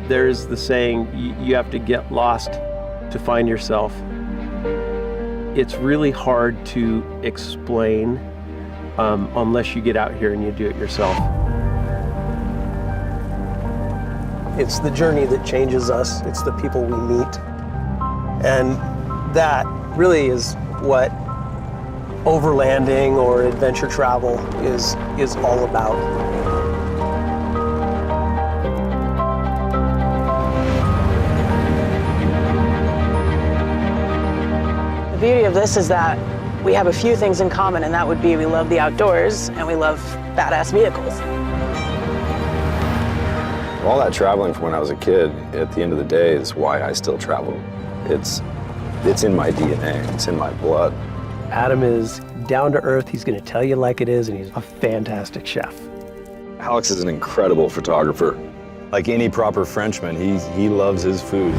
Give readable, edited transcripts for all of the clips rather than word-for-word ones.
There's the saying, you have to get lost to find yourself. It's really hard to explain unless you get out here and you do it yourself. It's the journey that changes us. It's the people we meet. And that really is what overlanding or adventure travel is all about. The beauty of this is that we have a few things in common, and that would be we love the outdoors and we love badass vehicles. All that traveling from when I was a kid, at the end of the day, is why I still travel. It's in my DNA, it's in my blood. Adam is down to earth, he's gonna tell you like it is, and he's a fantastic chef. Alex is an incredible photographer. Like any proper Frenchman, he loves his food.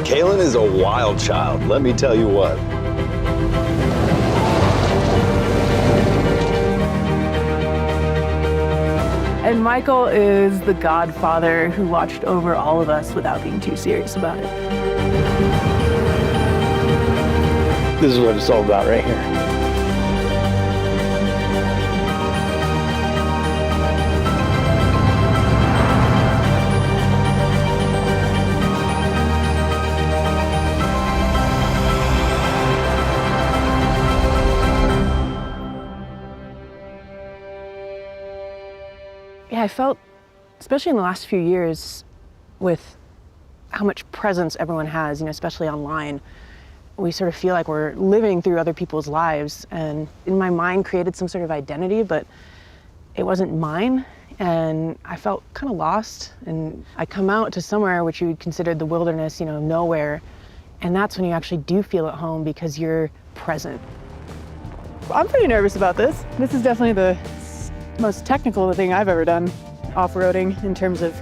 Kaylin is a wild child, let me tell you what. And Michael is the godfather who watched over all of us without being too serious about it. This is what it's all about right here. Yeah, I felt, especially in the last few years, with how much presence everyone has, especially online, we sort of feel like we're living through other people's lives, and in my mind created some sort of identity, but it wasn't mine, and I felt kind of lost. And I come out to somewhere which you would consider the wilderness, nowhere, and that's when you actually do feel at home because you're present. I'm pretty nervous about this. This is definitely the most technical thing I've ever done off-roading in terms of,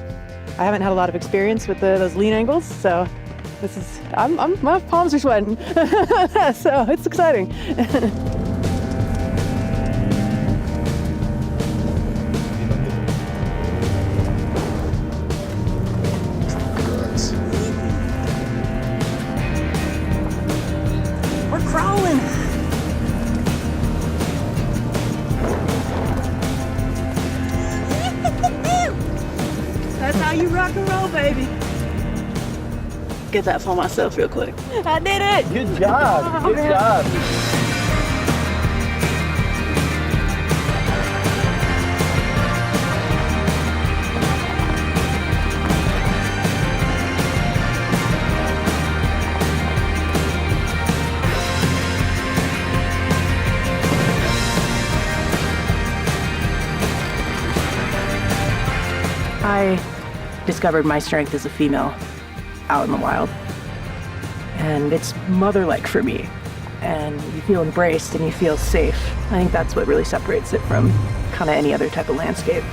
I haven't had a lot of experience with those lean angles, so this is, my palms are sweating, so it's exciting. We're crawling. That's how you rock and roll, baby. Get that for myself real quick. I did it! Good job, good job. I discovered my strength as a female out in the wild. And it's mother-like for me. And you feel embraced and you feel safe. I think that's what really separates it from kind of any other type of landscape.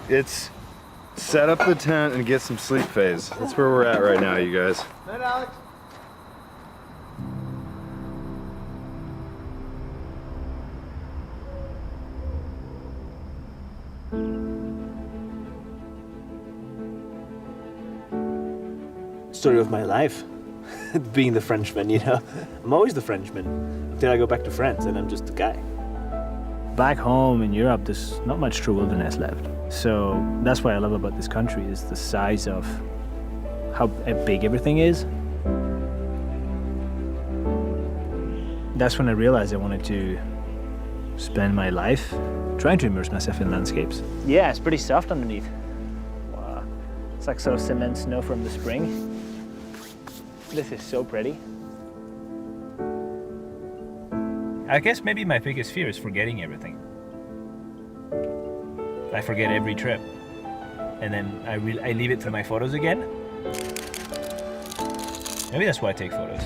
It's set up the tent and get some sleep phase. That's where we're at right now, you guys. Night, Alex. Story of my life, being the Frenchman, I'm always the Frenchman until I go back to France and I'm just the guy. Back home in Europe, there's not much true wilderness left. So that's what I love about this country, is the size of how big everything is. That's when I realized I wanted to spend my life trying to immerse myself in landscapes. Yeah, it's pretty soft underneath. Wow. It's like sort of cement snow from the spring. This is so pretty. I guess maybe my biggest fear is forgetting everything. I forget every trip, and then I leave it to my photos again. Maybe that's why I take photos.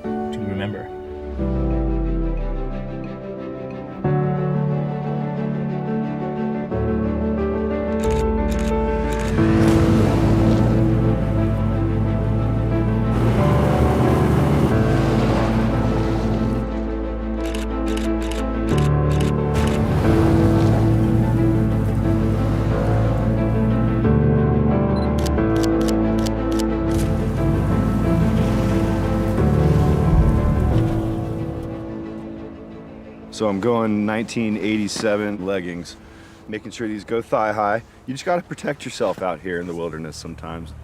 To remember. So I'm going 1987 leggings, making sure these go thigh high. You just gotta protect yourself out here in the wilderness sometimes.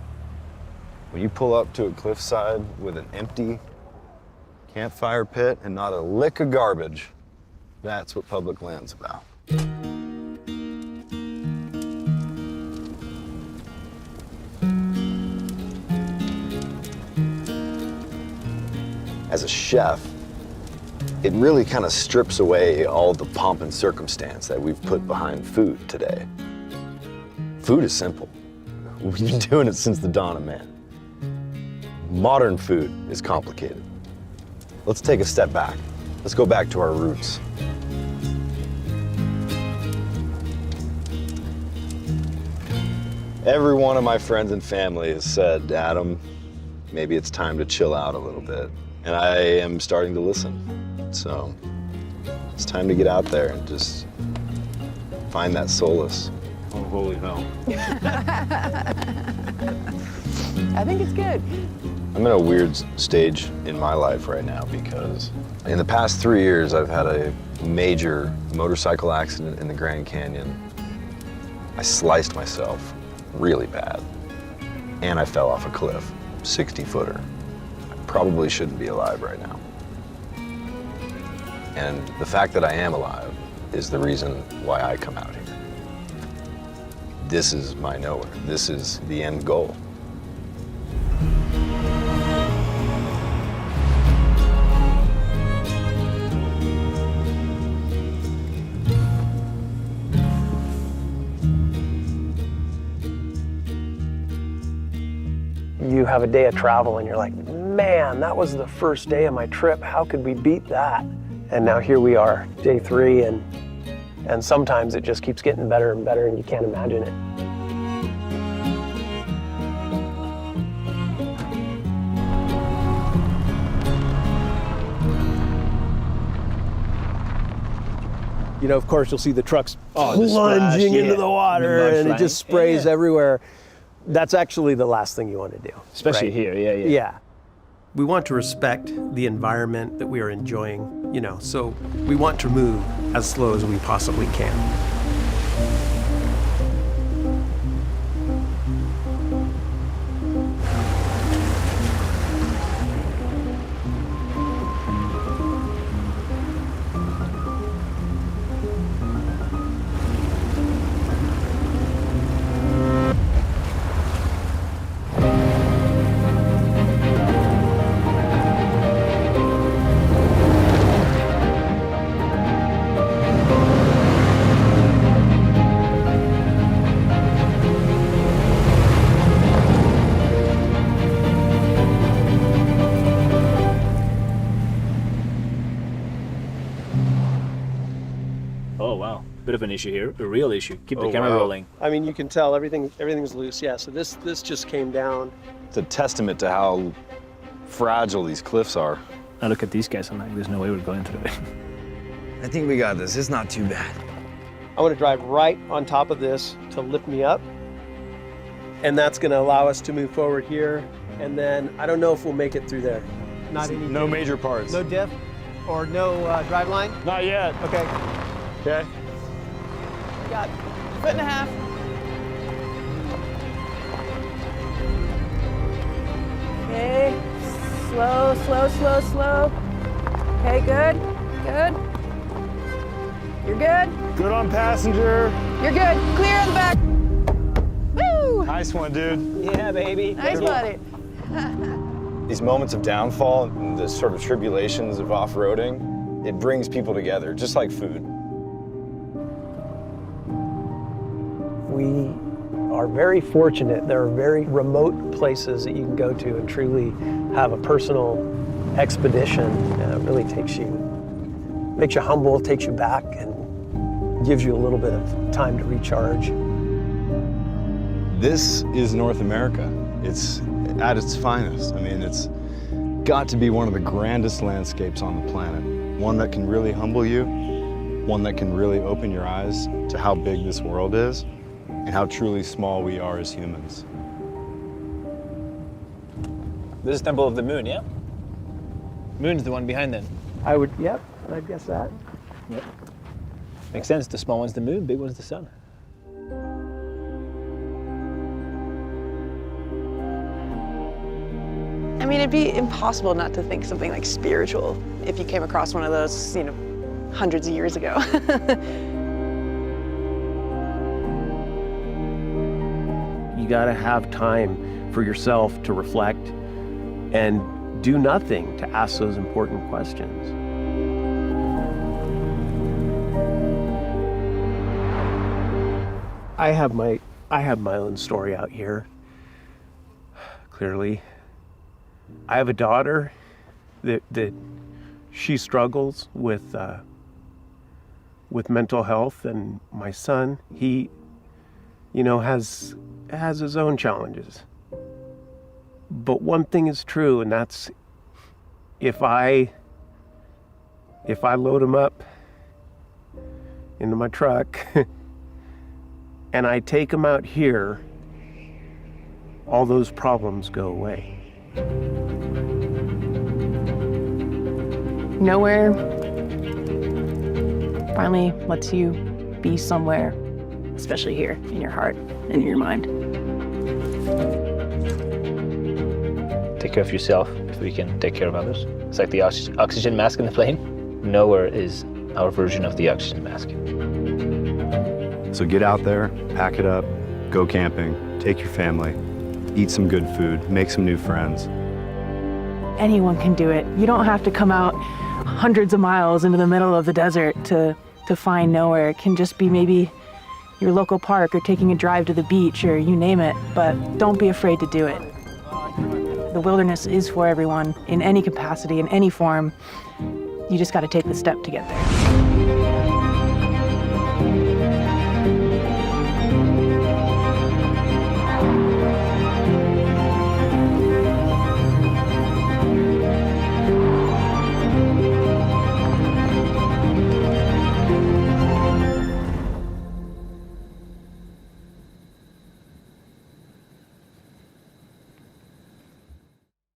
When you pull up to a cliffside with an empty campfire pit and not a lick of garbage, that's what public land's about. As a chef, it really kind of strips away all the pomp and circumstance that we've put behind food today. Food is simple. We've been doing it since the dawn of man. Modern food is complicated. Let's take a step back. Let's go back to our roots. Every one of my friends and family has said, Adam, maybe it's time to chill out a little bit. And I am starting to listen. So it's time to get out there and just find that solace. Oh, holy hell. I think it's good. I'm in a weird stage in my life right now because in the past 3 years, I've had a major motorcycle accident in the Grand Canyon. I sliced myself really bad, and I fell off a cliff, 60-footer. I probably shouldn't be alive right now. And the fact that I am alive is the reason why I come out here. This is my nowhere. This is the end goal. You have a day of travel and you're like, man, that was the first day of my trip. How could we beat that? And now here we are, day 3, and sometimes it just keeps getting better and better and you can't imagine it. You know, of course, you'll see the trucks plunging into the water and it just sprays everywhere. That's actually the last thing you want to do. Especially here, yeah. Yeah. We want to respect the environment that we are enjoying, you know, so we want to move as slow as we possibly can. Oh, wow. Bit of an issue here, a real issue. Keep the camera rolling. I mean, you can tell everything's loose. Yeah, so this just came down. It's a testament to how fragile these cliffs are. I look at these guys, I'm like, there's no way we're going through it. I think we got this. It's not too bad. I want to drive right on top of this to lift me up. And that's going to allow us to move forward here. And then I don't know if we'll make it through there. Not any. No major parts. No diff or no drive line? Not yet. Okay. Okay. Got 1.5 feet. Okay, slow, slow, slow, slow. Okay, good, good. You're good. Good on passenger. You're good. Clear on the back. Woo! Nice one, dude. Yeah, baby. Nice, buddy. These moments of downfall and the sort of tribulations of off-roading, it brings people together, just like food. We are very fortunate. There are very remote places that you can go to and truly have a personal expedition. It really makes you humble, takes you back, and gives you a little bit of time to recharge. This is North America. It's at its finest. I mean, it's got to be one of the grandest landscapes on the planet. One that can really humble you, one that can really open your eyes to how big this world is and how truly small we are as humans. This is Temple of the Moon, yeah? Moon's the one behind then. Yep, I'd guess that. Yep. Makes sense. The small one's the moon, big one's the sun. I mean, it'd be impossible not to think something like spiritual if you came across one of those, hundreds of years ago. You gotta have time for yourself to reflect and do nothing to ask those important questions. I have my own story out here, clearly. I have a daughter that she struggles with mental health, and my son, he, has his own challenges. But one thing is true, and that's if I load him up into my truck and I take him out here, all those problems go away. Nowhere finally lets you be somewhere, especially here in your heart and in your mind. Take care of yourself if we can take care of others. It's like the oxygen mask in the plane. Nowhere is our version of the oxygen mask. So get out there, pack it up, go camping, take your family, eat some good food, make some new friends. Anyone can do it. You don't have to come out hundreds of miles into the middle of the desert to find nowhere. It can just be maybe your local park or taking a drive to the beach or you name it, but don't be afraid to do it. The wilderness is for everyone in any capacity, in any form. You just got to take the step to get there.